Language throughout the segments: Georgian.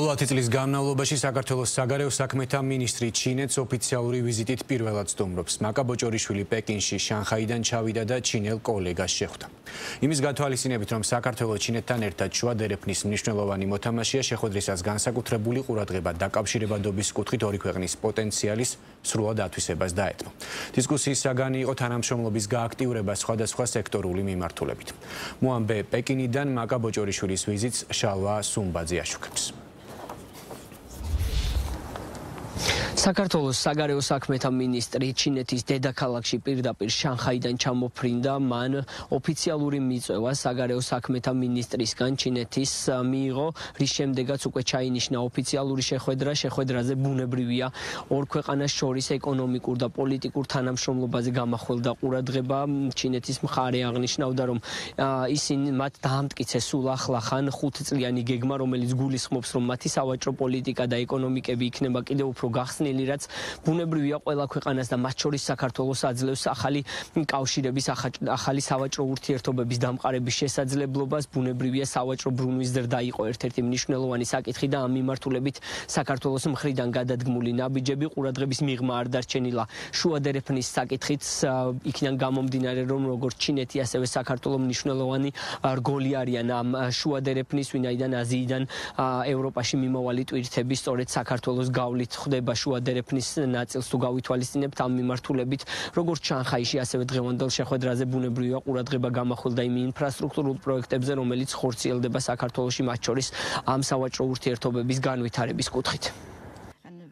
ბოლო 10 წლის განმავლობაში საქართველოს საგარეო საქმეთა მინისტრი ჩინეთს ოფიციალური ვიზიტით პირველად სტუმრობს. მაკა ბოჭორიშვილი პეკინში შანხაიდან ჩავიდა და ჩინელ კოლეგას შეხვდა. იმის გათვალისწინებით, რომ საქართველოს ჩინეთთან ერთად შუადერეფნის მნიშვნელოვანი მოთამაშეა, შეხვედრისას განსაკუთრებული ყურადღება დაკავშირებადობის კუთხით ორი ქვეყნის პოტენციალის სრულად ათვისებას დაეთმო. დისკუსიის საგანი იყო თანამშრომლობის გააქტიურება სხვადასხვა სექტორული მიმართულებით. მოამბე პეკინიდან მაკა ბოჭორიშვილის ვიზიტს შალვა სუმბაძე აშუქებს. საქართველოს საგარეო საქმეთა მინისტრი ჩინეთის დედაქალაქში პირდაპირ შანხაიდან ჩამოფრინდა. მან ოფიციალური მიწვევა საგარეო საქმეთა მინისტრისგან ჩინეთის მიიღო, რის შემდეგაც უკვე ჩაინიშნა ოფიციალური შეხვედრაზე ბუნებრივია ორ ქვეყანას შორის ეკონომიკურ და პოლიტიკურ თანამშრომლობაზე გამახველდა ყურადღება. ჩინეთის მხარე აღნიშნავდა, რომ ისინი მათ დაამტკიცეს სულ ახლახან 5 წლიანი გეგმა, რომელიც გულისხმობს, რომ მათი სავაჭრო პოლიტიკა და ეკონომიკები იქნება კიდევ უფრო გახსნილი, რაც ბუნებრივია ყველა ქვეყანას და მათ შორის საქართველოს აძლევს ახალი კავშირების, ახალი სავაჭრო ურთიერთობების დამყარების შესაძლებლობას. ბუნებრივია სავაჭრო ბრუნვის ზრდა იყო ერთ-ერთი მნიშვნელოვანი საკითხი და ამ მიმართულებით საქართველოს მხრიდან გადადგმული ნაბიჯები ყურადღების მიღმა არ დარჩენილა. შუადერეფნის საკითხით იქიდან გამომდინარე, რომ როგორც ჩინეთი, ასევე საქართველოს მნიშვნელოვანი რგოლი არიან ამ შუადერეფნის, ვინაიდან აზიიდან ევროპაში მიმავალი ტვირთები სწორედ საქართველოს გავლით ხდება შუადერეფნის ნაწილს თუ გავითვალისწინებთ ამ მიმართულებით, როგორც შანხაიში, ასევე დღევანდელ შეხვედრაზე ბუნებრივია ყურადღება გამახვილდა იმ ინფრასტრუქტურულ პროექტებზე, რომელიც ხორციელდება საქართველოში, მათ შორის ამ სავაჭრო ურთიერთობების განვითარების კუთხით.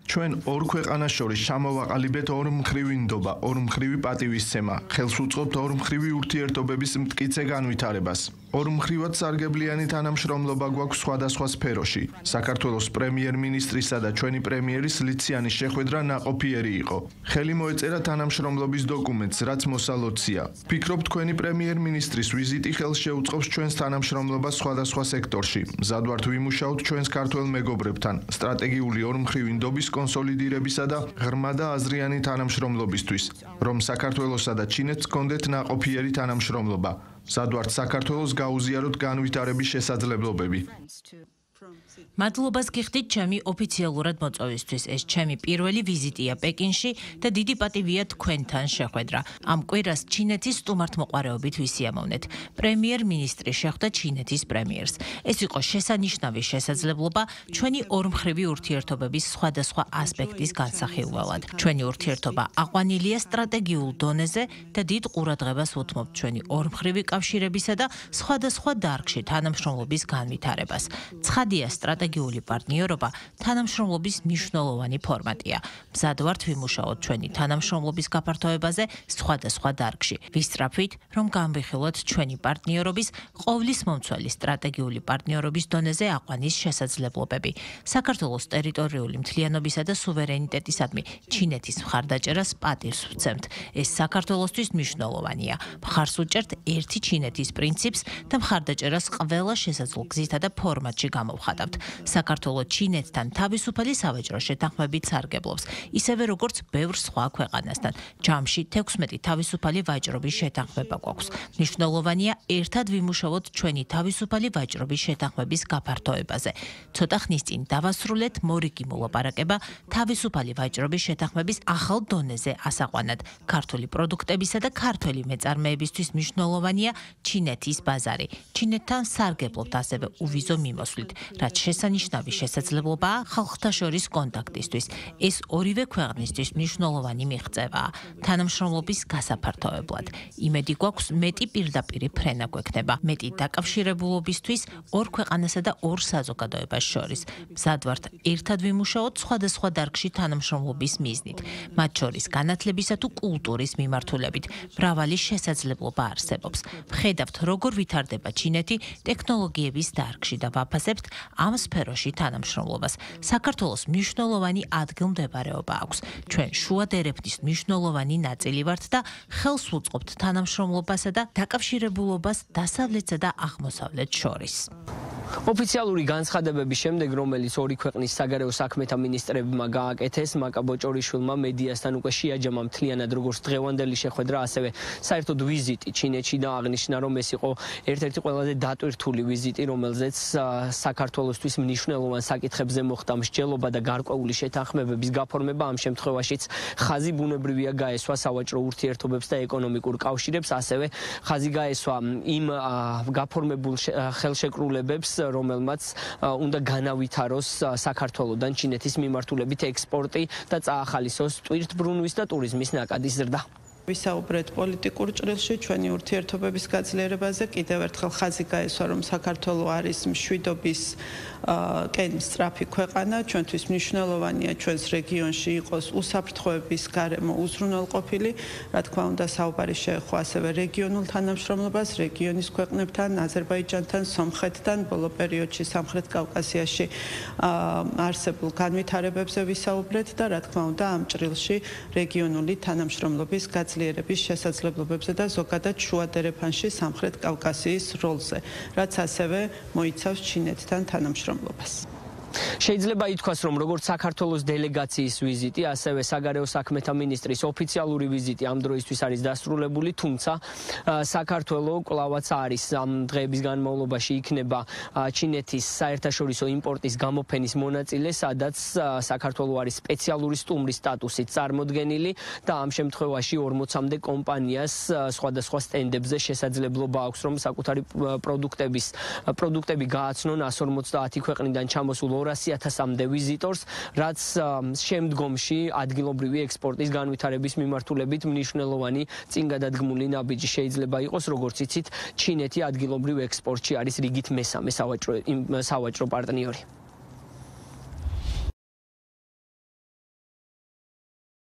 ჩვენ ორ ქვეყანას შორის ჩამოვაყალიბეთ ორმხრივი ნდობა, ორმხრივი პატივისცემა, ხელს უწყობთ ორმხრივი ურთიერთობების მტკიცე განვითარებას. ორმხრივად სარგებლიანი თანამშრომლობა გვაქვს სხვადასხვა სფეროში. საქართველოს პრემიერ-მინისტრისა და ჩვენი პრემიერის ლიციანი შეხვედრა ნაყოფიერი იყო. ხელი მოეწერა თანამშრომლობის დოკუმენტს, რაც მოსალოდსია. ვფიქრობ, თქვენი პრემიერ-მინისტრის ვიზიტი ხელს შეუწყობს ჩვენს თანამშრომლობას სხვადასხვა სექტორში. მზად ვართ ვიმუშაოთ ჩვენს ქართველ მეგობრებთან სტრატეგიული ორმხრივი ნდობის კონსოლიდირებისა და ღრმა და აზრიანი თანამშრომლობისთვის, რომ საქართველოსა და ჩინეთს გქონდეთ ნაყოფიერი თანამშრომლობა. მზად ვართ საქართველოს გაუზიაროთ განვითარების შესაძლებლობები. მადლობას გიხდით ჩემი ოფიციალურად მოწვევისთვის. ეს ჩემი პირველი ვიზიტია პეკინში და დიდი პატივია თქვენთან შეხვედრა. ამ კვირას ჩინეთის სტუმართმოყვარეობით ვისიამოვნეთ. პრემიერ-მინისტრი შეხვდა ჩინეთის პრემიერს. ეს იყო შესანიშნავი შესაძლებლობა ჩვენი ორმხრივი ურთიერთობების სხვადასხვა ასპექტის განსახილველად. ჩვენი ურთიერთობა აყვანილია სტრატეგიულ დონეზე და დიდ ყურადღებას უთმობთ ჩვენი ორმხრივი კავშირებისა და სხვადასხვა დარგში თანამშრომლობის განვითარებას. ცხადია, სტრატეგიული პარტნიორობა თანამშრომლობის მნიშვნელოვანი ფორმატია. მზად ვართ ვიმუშაოთ ჩვენი თანამშრომლობის გაფართოებაზე სხვადასხვა დარგში. ვისწრაფვით, რომ განვიხილოთ ჩვენი პარტნიორობის ყოვლისმომცველი სტრატეგიული პარტნიორობის დონეზე აყვანის შესაძლებლობები. საქართველოს ტერიტორიული მთლიანობისა და სუვერენიტეტისადმი ჩინეთის მხარდაჭერას პატივს ვცემთ. ეს საქართველოსთვის მნიშვნელოვანია. მხარს უჭერთ ერთი ჩინეთის პრინციპს და მხარდაჭერას ყველა შესაძლო გზითა და ფორმატში გამოვხატავთ. საქართველოს ჩინეთთან თავისუფალი სავაჭრო შეთანხმებით სარგებლობს, ისევე როგორც ბევრ სხვა ქვეყანასთან. ჯამში 16 თავისუფალი ვაჭრობის შეთანხმება გვაქვს. მნიშვნელოვანია ერთად ვიმუშაოთ ჩვენი თავისუფალი ვაჭრობის შეთანხმების გაფართოებაზე. ცოტა ხნის წინ დავასრულეთ მორიგი მოლაპარაკება თავისუფალი ვაჭრობის შეთანხმების ახალ დონეზე ასაყვანად. ქართული პროდუქტებისა და ქართველი მეწარმეებისთვის მნიშვნელოვანია ჩინეთის ბაზარი. ჩინეთთან სარგებლობთ ასევე უვიზო მიმოსვლით, რაც შესანიშნავი შესაძლებლობაა ხალხთა შორის კონტაქტისთვის. ეს ორივე ქვეყნისთვის მნიშვნელოვანი მიღწევაა თანამშრომლობის გასაფართოებლად. იმედი გვაქვს მეტი პირდაპირი ფრენა გვექნება, მეტი დაკავშირებულობისთვის ორ ქვეყანასა და ორ საზოგადოებას შორის. მზად ვართ ერთად ვიმუშაოთ სხვადასხვა დარგში თანამშრომლობის მიზნით, მათ შორის განათლებისა თუ კულტურის მიმართულებით. მრავალი შესაძლებლობა არსებობს. ვხედავთ, როგორ ვითარდება ჩინეთი ტექნოლოგიების დარგში და ვაფასებთ ამ სფეროში თანამშრომლობას. საქართველოს მნიშვნელოვანი ადგილმდებარეობა აქვს. ჩვენ შუადერეფნის მნიშვნელოვანი ნაწილი ვართ და ხელს უწყობთ თანამშრომლობასა და დაკავშირებულობას დასავლეთსა და აღმოსავლეთს შორის. ოფიციალური განცხადებების შემდეგ, რომელიც ორი ქვეყნის საგარეო საქმეთა მინისტრებმა გააკეთეს, მაკა ბოჭორიშვილმა მედიასთან უკვე შეაჯამა მთლიანად როგორც დღევანდელი შეხვედრა, ასევე საერთოდ ვიზიტი ჩინეთში და აღნიშნა, რომ ეს იყო ერთ-ერთი ყველაზე დატვირთული ვიზიტი, რომელზეც საქართველოსთვის მნიშვნელოვან საკითხებზე მოხდა მსჯელობა და გარკვეული შეთანხმებების გაფორმება. ამ შემთხვევაშიც ხაზი ბუნებრივია გაესვა სავაჭრო ურთიერთობებს და ეკონომიკურ კავშირებს, ასევე ხაზი გაესვა იმ გაფორმებულ ხელშეკრულებებს, რომელმაც უნდა განავითაროს საქართველოდან ჩინეთის მიმართულებით ექსპორტი და წაახალისოს ტვირთბრუნვის და ტურიზმის ნაკადის ზრდა. ვისაუბრეთ პოლიტიკურ ჭრილში ჩვენი ურთიერთობების გაძლიერებაზე. კიდევ ერთხელ ხაზი გაესვა, რომ საქართველო არის მშვიდობის კენსტრაფი ქვეყანა. ჩვენთვის მნიშვნელოვანია ჩვენს რეგიონში იყოს უსაფრთხოების გარემო უზრუნველყოფილი. რა თქმა უნდა, საუბარი შეეხო ასევე რეგიონულ თანამშრომლობას, რეგიონის ქვეყნებთან, აზერბაიჯანთან, სომხეთთან, ბოლო პერიოდში სამხრეთ კავკასიაში არსებულ განვითარებებზე ვისაუბრეთ და რა თქმა უნდა, ამ ჭრილში რეგიონული თანამშრომლობის ძლიერების შესაძლებლობებზე და ზოგადად შუადერეფანში სამხრეთ კავკასიის როლზე, რაც ასევე მოიცავს ჩინეთთან თანამშრომლობას. შეიძლება ითქვას, რომ როგორც საქართველოს დელეგაციის ვიზიტი, ასევე საგარეო საქმეთა მინისტრის ოფიციალური ვიზიტი ამ დროისთვის არის დასრულებული, თუმცა საქართველო კვლავაც არის ამ დღეების განმავლობაში იქნება ჩინეთის საერთაშორისო იმპორტის გამოფენის მონაწილე, სადაც საქართველო არის სპეციალური სტუმრის სტატუსით წარმოდგენილი და ამ შემთხვევაში 40-მდე კომპანიას სხვადასხვა სტენდებზე შესაძლებლობა აქვს, რომ საკუთარი პროდუქტები გააცნონ 150 ქვეყნიდან ჩამოსულ 200,000-მდე ვიზიტორს, რაც შემდგომში ადგილობრივი ექსპორტის განვითარების მიმართულებით მნიშვნელოვანი წინგადადგმული ნაბიჯი შეიძლება იყოს, როგორც იცით, ჩინეთი ადგილობრივ ექსპორტში არის რიგით მესამე სავაჭრო პარტნიორი.